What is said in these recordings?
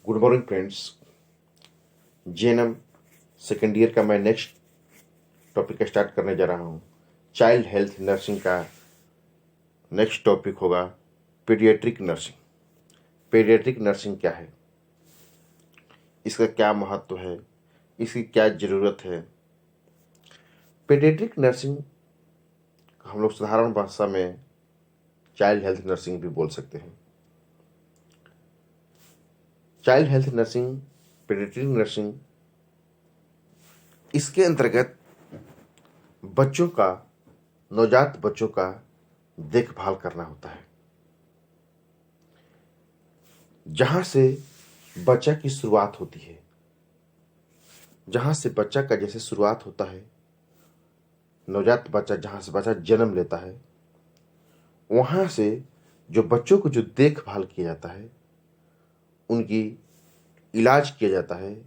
Good morning friends. GNM second year का मैं next topic start करने जा रहा हूँ। चाइल्ड हेल्थ नर्सिंग का नेक्स्ट टॉपिक होगा पीडियाट्रिक नर्सिंग। पीडियाट्रिक नर्सिंग क्या है, इसका क्या महत्व है, इसकी क्या ज़रूरत है। पीडियाट्रिक नर्सिंग हम लोग साधारण भाषा में चाइल्ड हेल्थ नर्सिंग भी बोल सकते हैं। Child health nursing, paediatric nursing, इसके अंतर्गत बच्चों का, नवजात बच्चों का देखभाल करना होता है। जहाँ से बच्चा की शुरुआत होती है, जहाँ से बच्चा का जैसे शुरुआत होता है, नवजात बच्चा जहाँ से बच्चा जन्म लेता है, वहाँ से जो बच्चों को जो देखभाल किया जाता है, उनकी इलाज किया जाता है,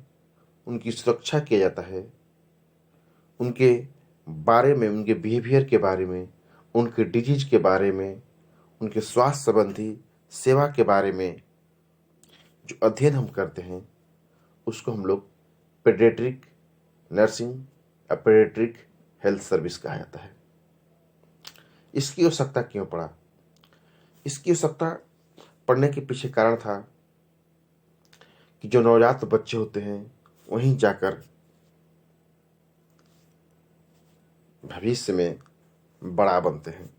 उनकी सुरक्षा किया जाता है, उनके बारे में, उनके बिहेवियर के बारे में, उनके डिजीज के बारे में, उनके स्वास्थ्य संबंधी सेवा के बारे में जो अध्ययन हम करते हैं, उसको हम लोग पीडियाट्रिक नर्सिंग या पीडियाट्रिक हेल्थ सर्विस कहा जाता है। इसकी आवश्यकता क्यों पड़ा? इसकी आवश्यकता पड़ने के पीछे कारण था कि जो नवजात बच्चे होते हैं वहीं जाकर भविष्य में बड़ा बनते हैं।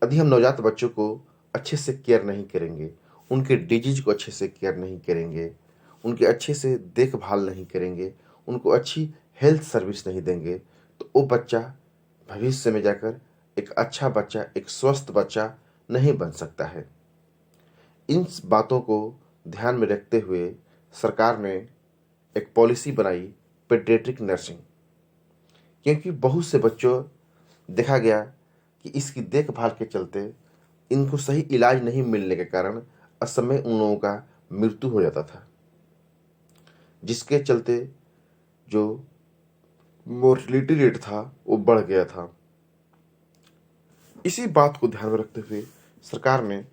यदि हम नवजात बच्चों को अच्छे से केयर नहीं करेंगे, उनके डिजीज को अच्छे से केयर नहीं करेंगे, उनके अच्छे से देखभाल नहीं करेंगे, उनको अच्छी हेल्थ सर्विस नहीं देंगे, तो वो बच्चा भविष्य में जाकर एक अच्छा बच्चा, एक स्वस्थ बच्चा नहीं बन सकता है। इन बातों को ध्यान में रखते हुए सरकार ने एक पॉलिसी बनाई पीडियाट्रिक नर्सिंग, क्योंकि बहुत से बच्चों देखा गया कि इसकी देखभाल के चलते इनको सही इलाज नहीं मिलने के कारण असमय उन लोगों का मृत्यु हो जाता था, जिसके चलते जो मोर्टलिटी रेट था वो बढ़ गया था। इसी बात को ध्यान में रखते हुए सरकार ने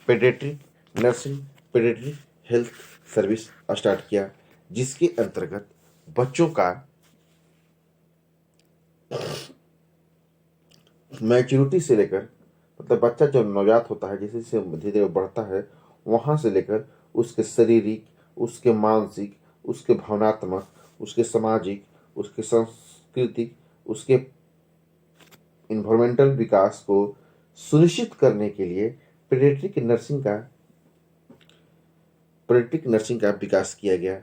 paediatric nursing, paediatric health service start किया, जिसके अंतर्गत बच्चों का मैच्योरिटी से लेकर, मतलब बच्चा जब नवजात होता है, जैसे जैसे धीरे धीरे बढ़ता है, वहाँ से लेकर उसके शारीरिक, उसके मानसिक, उसके भावनात्मक, उसके सामाजिक, उसके सांस्कृतिक, उसके इन्वायरमेंटल विकास को सुनिश्चित करने के लिए पीडियाट्रिक नर्सिंग का विकास किया गया,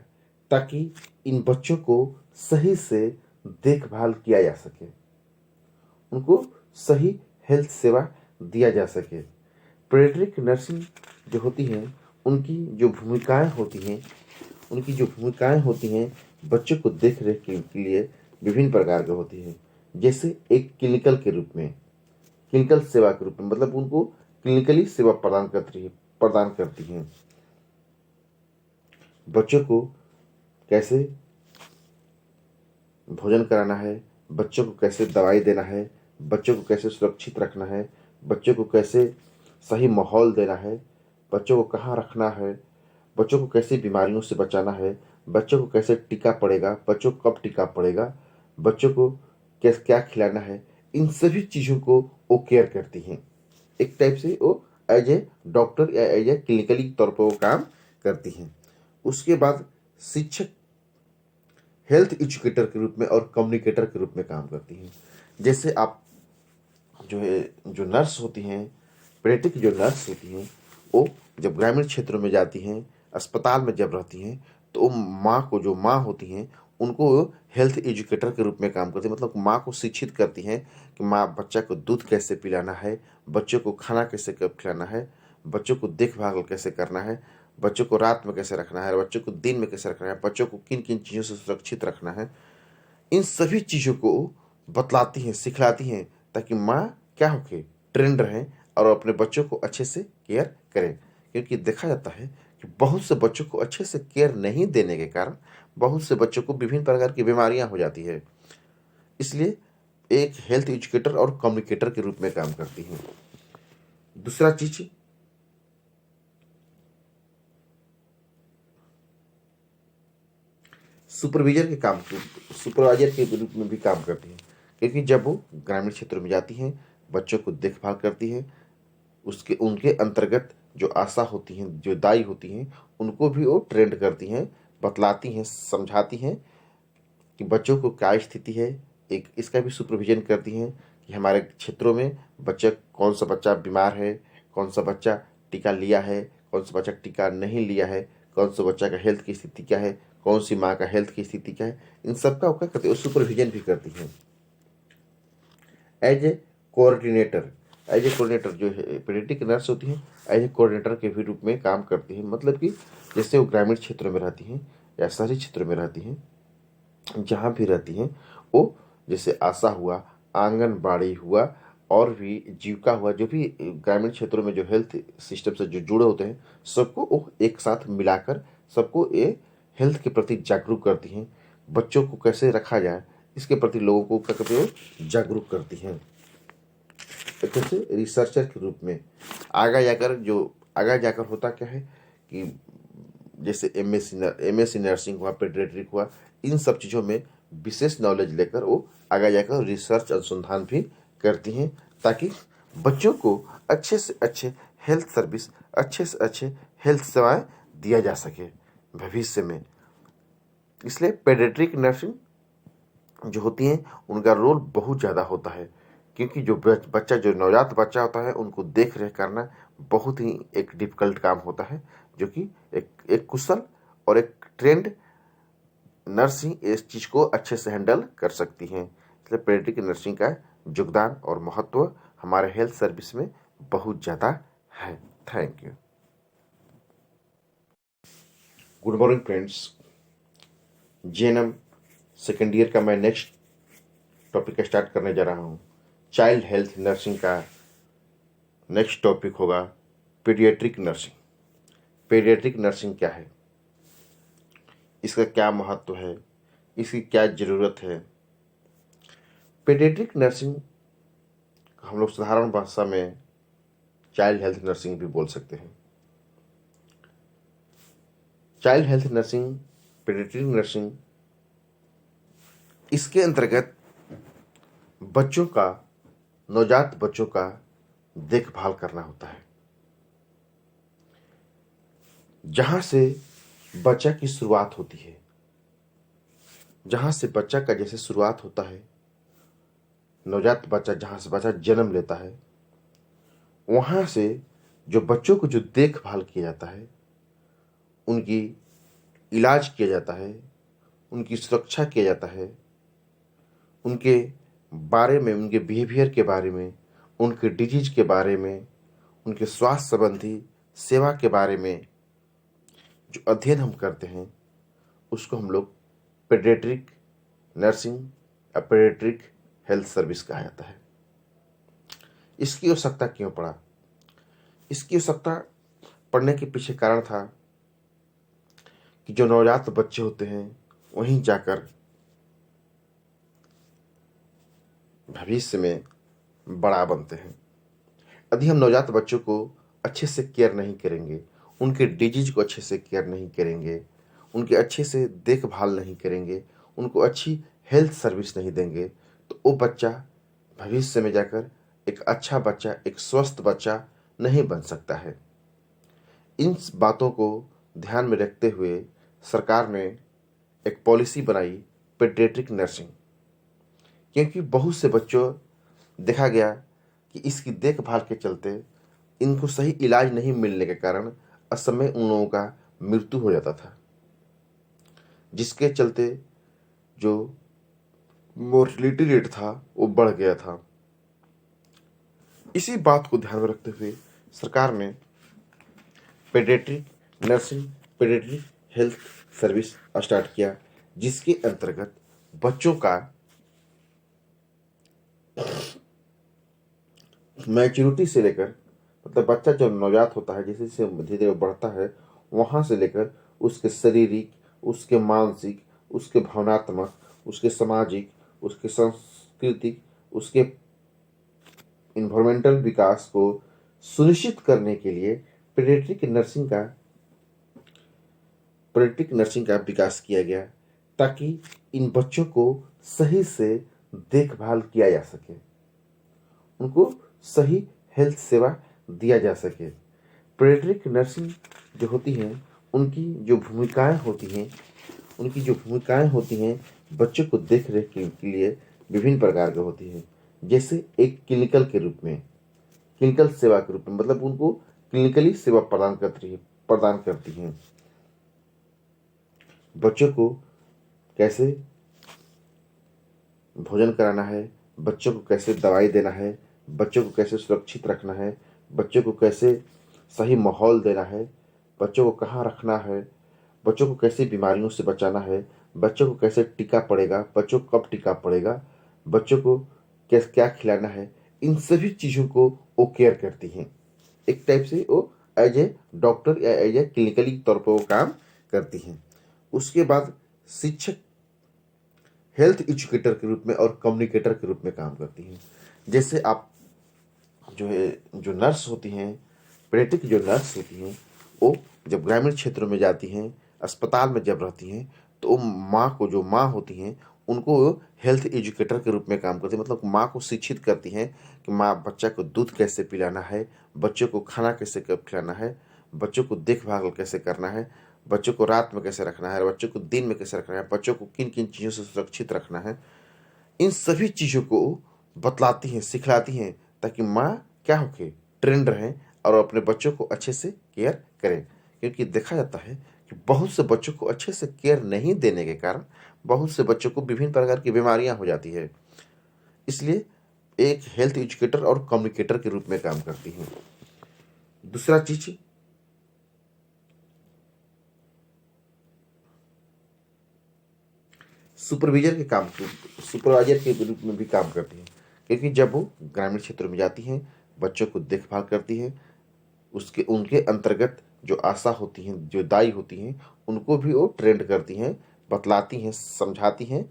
ताकि इन बच्चों को सही से देखभाल किया जा सके, उनको सही हेल्थ सेवा दिया जा सके। पीडियाट्रिक नर्सिंग जो होती हैं, उनकी जो भूमिकाएं होती हैं बच्चों को देख रेख के लिए विभिन्न प्रकार की होती हैं। जैसे एक क्लिनिकल के रूप में, क्लिनिकल सेवा के रूप में, मतलब उनको क्लिनिकली सेवा प्रदान करती हैं। बच्चों को कैसे भोजन कराना है, बच्चों को कैसे दवाई देना है, बच्चों को कैसे सुरक्षित रखना है, बच्चों को कैसे सही माहौल देना है, बच्चों को कहाँ रखना है, बच्चों को कैसे बीमारियों से बचाना है, बच्चों को कैसे टीका पड़ेगा, बच्चों को कब टीका पड़ेगा, बच्चों को कैसे क्या खिलाना है, इन सभी चीज़ों को वो केयर करती हैं। एक टाइप से वो एज ए डॉक्टर या एज ए क्लिनिकली तौर पर वो काम करती हैं। उसके बाद शिक्षक, हेल्थ एजुकेटर के रूप में और कम्युनिकेटर के रूप में काम करती हैं। जैसे आप जो नर्स होती हैं, पीडियाट्रिक जो नर्स होती हैं, वो जब ग्रामीण क्षेत्रों में जाती हैं, अस्पताल में जब रहती हैं, तो वो जो माँ होती हैं, उनको हेल्थ एजुकेटर के रूप में काम करती है। मतलब माँ को शिक्षित करती हैं कि माँ बच्चा को दूध कैसे पिलाना है, बच्चों को खाना कैसे कब खिलाना है, बच्चों को देखभाल कैसे करना है, बच्चों को रात में कैसे रखना है, बच्चों को दिन में कैसे रखना है, बच्चों को किन किन चीज़ों से सुरक्षित रखना है। इन सभी चीज़ों को बतलाती हैं, सिखलाती हैं, ताकि माँ क्या होके ट्रेंड रहें और अपने बच्चों को अच्छे से केयर करें। क्योंकि देखा जाता है कि बहुत से बच्चों को अच्छे से केयर नहीं देने के कारण बहुत से बच्चों को विभिन्न प्रकार की बीमारियां हो जाती है। इसलिए एक हेल्थ एजुकेटर और कम्युनिकेटर के रूप में काम करती हैं। दूसरा चीज, सुपरवाइजर के रूप में भी काम करती हैं, क्योंकि जब वो ग्रामीण क्षेत्रों में जाती हैं, बच्चों को देखभाल करती हैं, उनके अंतर्गत जो आशा होती हैं, जो दाई होती हैं, उनको भी वो ट्रेंड करती हैं, बतलाती हैं, समझाती हैं कि बच्चों को क्या स्थिति है। एक इसका भी सुपरविजन करती हैं कि हमारे क्षेत्रों में कौन सा बच्चा बीमार है, कौन सा बच्चा टीका लिया है, कौन सा बच्चा टीका नहीं लिया है, कौन सा बच्चा का हेल्थ की स्थिति क्या है, कौन सी माँ का हेल्थ की स्थिति क्या है, इन सब का वो क्या करती है, सुपरविजन भी करती हैं। एज ए कोऑर्डिनेटर जो है पीडियाट्रिक नर्स होती हैं, एज ए कोऑर्डिनेटर के भी रूप में काम करती हैं। मतलब कि जैसे वो ग्रामीण क्षेत्रों में रहती हैं या शहरी क्षेत्रों में रहती हैं, जहाँ भी रहती हैं, वो जैसे आशा हुआ, आंगनबाड़ी हुआ और भी जीविका हुआ, जो भी ग्रामीण क्षेत्रों में जो हेल्थ सिस्टम से जो जुड़े होते हैं, सबको वो एक साथ मिलाकर सबको ये हेल्थ के प्रति जागरूक करती हैं। बच्चों को कैसे रखा जाए इसके प्रति लोगों को क्या करते हो, जागरूक करती हैं। एक तरह से रिसर्चर के रूप में आगे जाकर होता क्या है कि जैसे एमएससी नर्सिंग हुआ, पेडियाट्रिक हुआ, इन सब चीज़ों में विशेष नॉलेज लेकर वो आगे जाकर रिसर्च अनुसंधान भी करती हैं, ताकि बच्चों को अच्छे से अच्छे हेल्थ सर्विस, अच्छे से अच्छे हेल्थ सेवाएं दिया जा सके भविष्य में। इसलिए पेडियाट्रिक नर्सिंग जो होती हैं, उनका रोल बहुत ज़्यादा होता है, क्योंकि जो नवजात बच्चा होता है, उनको देख रेख करना बहुत ही एक डिफिकल्ट काम होता है, जो कि एक कुशल और एक ट्रेंड नर्स ही इस चीज़ को अच्छे से हैंडल कर सकती हैं। इसलिए पेडियाट्रिक नर्सिंग का योगदान और महत्व हमारे हेल्थ सर्विस में बहुत ज़्यादा है। Thank you. Good morning friends, GNM second year का मैं नेक्स्ट टॉपिक स्टार्ट करने जा रहा हूँ। चाइल्ड हेल्थ नर्सिंग का नेक्स्ट टॉपिक होगा पीडियाट्रिक नर्सिंग। पीडियाट्रिक नर्सिंग क्या है, इसका क्या महत्व है, इसकी क्या ज़रूरत है। पीडियाट्रिक नर्सिंग हम लोग साधारण भाषा में चाइल्ड हेल्थ नर्सिंग भी बोल सकते हैं। Child health nursing, paediatric nursing, इसके अंतर्गत नवजात बच्चों का देखभाल करना होता है। जहां से बच्चा की शुरुआत होती है, जहां से बच्चा का जैसे शुरुआत होता है, नवजात बच्चा जहां से बच्चा जन्म लेता है, वहां से जो बच्चों को जो देखभाल किया जाता है, उनकी इलाज किया जाता है, उनकी सुरक्षा किया जाता है, उनके बारे में, उनके बिहेवियर के बारे में, उनके डिजीज के बारे में, उनके स्वास्थ्य संबंधी सेवा के बारे में जो अध्ययन हम करते हैं, उसको हम लोग पीडियाट्रिक नर्सिंग या पीडियाट्रिक हेल्थ सर्विस कहा जाता है। इसकी आवश्यकता क्यों पड़ा? इसकी आवश्यकता पड़ने के पीछे कारण था कि जो नवजात बच्चे होते हैं, वहीं जाकर भविष्य में बड़ा बनते हैं। यदि हम नवजात बच्चों को अच्छे से केयर नहीं करेंगे, उनके डिजीज को अच्छे से केयर नहीं करेंगे, उनके अच्छे से देखभाल नहीं करेंगे, उनको अच्छी हेल्थ सर्विस नहीं देंगे, तो वो बच्चा भविष्य में जाकर एक अच्छा बच्चा, एक स्वस्थ बच्चा नहीं बन सकता है। इन बातों को ध्यान में रखते हुए सरकार ने एक पॉलिसी बनाई पीडियाट्रिक नर्सिंग, क्योंकि बहुत से बच्चों देखा गया कि इसकी देखभाल के चलते इनको सही इलाज नहीं मिलने के कारण असमय उन लोगों का मृत्यु हो जाता था, जिसके चलते जो मोर्टलिटी रेट था वो बढ़ गया था। इसी बात को ध्यान में रखते हुए सरकार ने paediatric nursing, paediatric health service start किया, जिसके अंतर्गत बच्चों का मैच्योरिटी से लेकर, मतलब बच्चा जो नवजात होता है, जैसे जैसे धीरे धीरे बढ़ता है, वहाँ से लेकर उसके शारीरिक, उसके मानसिक, उसके भावनात्मक, उसके सामाजिक, उसके सांस्कृतिक, उसके इन्वायरमेंटल विकास को सुनिश्चित करने के लिए पीडियाट्रिक नर्सिंग का विकास किया गया, ताकि इन बच्चों को सही से देखभाल किया जा सके, उनको सही हेल्थ सेवा दिया जा सके। पीडियाट्रिक नर्सिंग जो होती हैं उनकी जो भूमिकाएं होती हैं बच्चों को देख रेख के लिए विभिन्न प्रकार की होती हैं। जैसे एक क्लिनिकल के रूप में, क्लिनिकल सेवा के रूप में, मतलब उनको क्लिनिकली सेवा प्रदान करती हैं। बच्चों को कैसे भोजन कराना है, बच्चों को कैसे दवाई देना है, बच्चों को कैसे सुरक्षित रखना है, बच्चों को कैसे सही माहौल देना है, बच्चों को कहाँ रखना है, बच्चों को कैसे बीमारियों से बचाना है, बच्चों को कैसे टीका पड़ेगा, बच्चों को कब टीका पड़ेगा, बच्चों को कैसे क्या खिलाना है, इन सभी चीज़ों को वो केयर करती हैं। एक टाइप से वो एज ए डॉक्टर या एज ए क्लिनिकली तौर पर वो काम करती हैं। उसके बाद शिक्षक हेल्थ एजुकेटर के रूप में और कम्युनिकेटर के रूप में काम करती हैं। जैसे आप जो नर्स होती हैं, पीडियाट्रिक जो नर्स होती हैं, वो जब ग्रामीण क्षेत्रों में जाती हैं, अस्पताल में जब रहती हैं, तो जो माँ होती हैं उनको हेल्थ एजुकेटर के रूप में काम करती है। मतलब माँ को शिक्षित करती हैं कि माँ बच्चा को दूध कैसे पिलाना है, बच्चों को खाना कैसे कब खिलाना है, बच्चों को देखभाल कैसे करना है, बच्चों को रात में कैसे रखना है, बच्चों को दिन में कैसे रखना है, बच्चों को किन किन चीज़ों से सुरक्षित रखना है, इन सभी चीज़ों को बतलाती हैं, सिखलाती हैं, ताकि माँ क्या होके ट्रेंड रहें और अपने बच्चों को अच्छे से केयर करें। क्योंकि देखा जाता है कि बहुत से बच्चों को अच्छे से केयर नहीं देने के कारण बहुत से बच्चों को विभिन्न प्रकार की बीमारियां हो जाती है। इसलिए एक हेल्थ एजुकेटर और कम्युनिकेटर के रूप में काम करती हैं। दूसरा चीज सुपरवाइजर के रूप में भी काम करती हैं। क्योंकि जब वो ग्रामीण क्षेत्रों में जाती हैं, बच्चों को देखभाल करती हैं, उनके अंतर्गत जो आशा होती हैं, जो दाई होती हैं, उनको भी वो ट्रेंड करती हैं, बतलाती हैं, समझाती हैं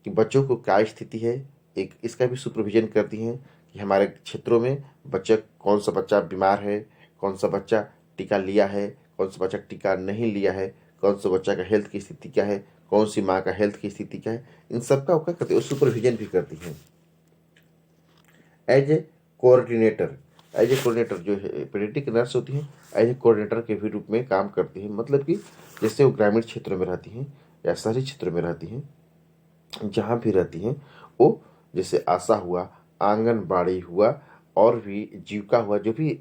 कि बच्चों को क्या स्थिति है। एक इसका भी सुपरविजन करती हैं कि हमारे क्षेत्रों में कौन सा बच्चा बीमार है, कौन सा बच्चा टीका लिया है, कौन सा बच्चा टीका नहीं लिया है, कौन सा बच्चा का हेल्थ की स्थिति क्या है, कौन सी माँ का हेल्थ की स्थिति क्या है, इन सब का क्या करती है, सुपरविजन भी करती हैं। एज ए कोऑर्डिनेटर जो पीडियाट्रिक नर्स होती हैं, एज ए कोऑर्डिनेटर के भी रूप में काम करती हैं। मतलब कि जैसे वो ग्रामीण क्षेत्रों में रहती हैं या शहरी क्षेत्रों में रहती हैं, जहाँ भी रहती हैं, वो जैसे आशा हुआ, आंगनबाड़ी हुआ और भी जीविका हुआ, जो भी